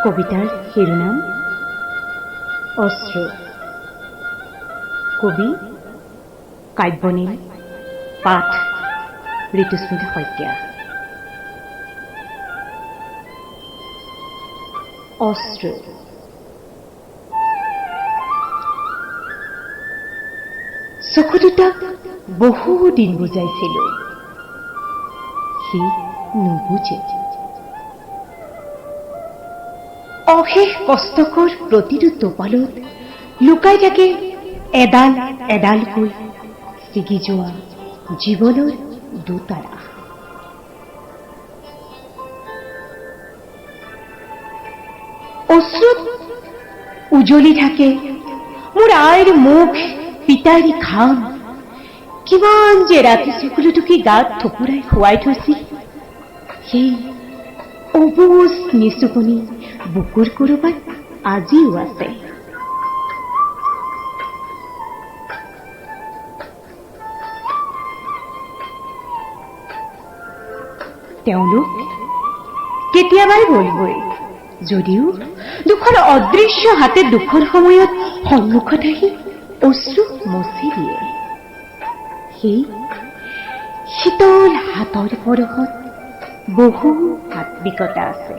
কবিতাৰ শিৰোনাম অশ্ৰু। কবি কাব্যনীল, পাঠ ঋতুস্মিতা শইকীয়া। অশ্ৰু। চকু দুটাক বহুদিন বুজাইছিলো, সি নুবুজে। অশেষ কষ্টকৰ প্ৰতিটো টোপালত লুকাই থাকে এডাল এডালকৈ ছিগি যোৱা জীৱনৰ দুটাৰা। অশ্ৰুত উজলি থাকে মোৰ আইৰ মুখ, পিতাইৰ ঘাম। কিমান যে ৰাতি চকুলোটুকি গাত থপোৰাই শুৱাই থৈছিল, সেই অবুজ নিচুকনি বুকুৰ কৰবাত আজিও আছে। তেওঁলোক কেতিয়াবাই গলগৈ, যদিও দুখন অদৃশ্য হাতে দুখৰ সময়ত সন্মুখত আহি অশ্ৰু মচি দিয়ে। সেই শীতল হাতৰ পৰশত বহু আত্মিকতা আছে।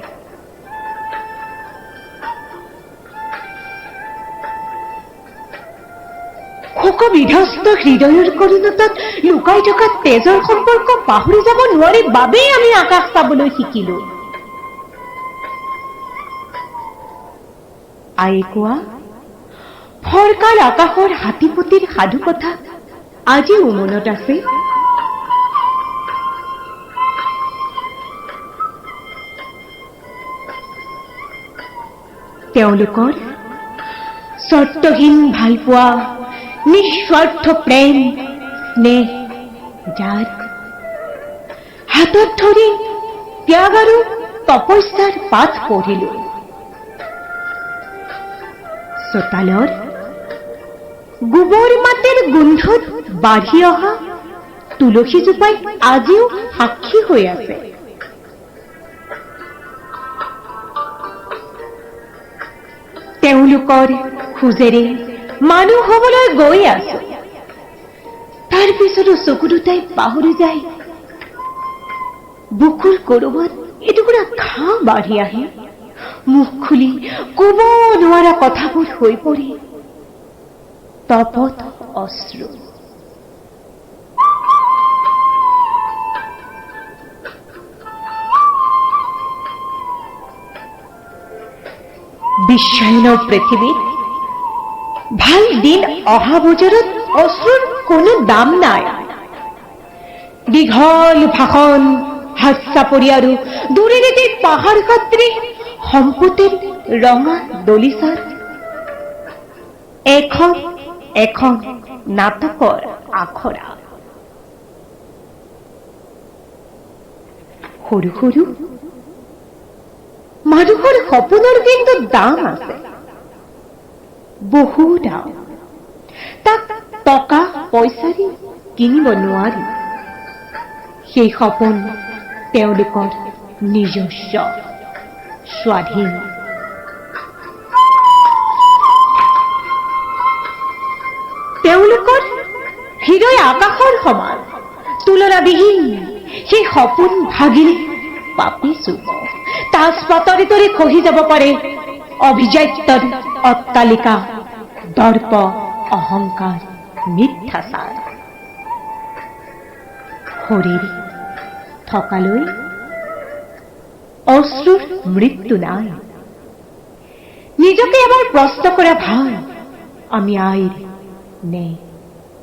শোক বিধ্বস্ত হৃদয়ৰ কৰুণতাত লুকাই থকা তেজৰ সম্পৰ্ক পাহৰি যাব নোৱাৰি বাবেই আমি আকাশ চাবলৈ শিকিলো। আয়ে কোৱা ফৰকাল আকাশৰ হাতীপতিৰ সাধু কথা আজিও মনত আছে। তেওঁলোকৰ স্বৰ্তহীন ভালপোৱা, নিস্বাৰ্থ প্ৰেম স্নেহ, যাৰ হাতত ধৰি ত্যাগ আৰু তপস্যাৰ পাঠ পঢ়িলো। চোতালৰ গোবৰ মাটিৰ গোন্ধত বাঢ়ি অহা তুলসীজোপাই আজিও সাক্ষী হৈ আছে। তেওঁলোকৰ খোজেৰে মানুহ হবলৈ গৈ আছো, তাৰ পিছতো চকু দুটাই পাহৰি যায়। বুকুৰ কৰবাত এটুকুৰা ঘাঁ বাঢ়ি আহে, মুখ খুলি কব নোৱাৰা কথাবোৰ হৈ পৰি তপত অশ্ৰু। বিশ্বায়নৰ পৃথিৱীত ভাল দিন অহা বজাৰত অশ্ৰুৰ কোনো দাম নাই। দীঘল ভাষণ, হাস্যাপৰি আৰু দূৰেৰেতে পাহাৰ কাত্ৰি সম্পত্তিৰ ৰঙা দলিচাৰ এখন এখন নাটকৰ আখৰা। সৰু সৰু মানুহৰ সপোনৰ কিন্তু দাম আছে, বহু দাম। তাক টকা পইচাৰে কিনিব নোৱাৰি। সেই সপোন তেওঁলোকৰ নিজস্ব, স্বাধীন। তেওঁলোকৰ হৃদয় আকাশৰ সমান, তুলনাবিহীন। সেই সপোন ভাগিলে পাপি চুব, তাজপাতৰ দৰে খহি যাব পাৰে অভিজাত্যৰ অট্টালিকা, দৰ্প, অহংকাৰ, মিথ্যাচাৰ। শৰীৰ থকালৈ অশ্ৰুৰ মৃত্যু নাই। নিজকে এবাৰ প্ৰশ্ন কৰা ভাল, আমি আইৰ নে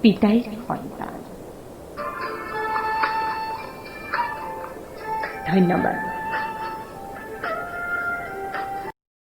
পিতাইৰ সন্তান। ধন্যবাদ।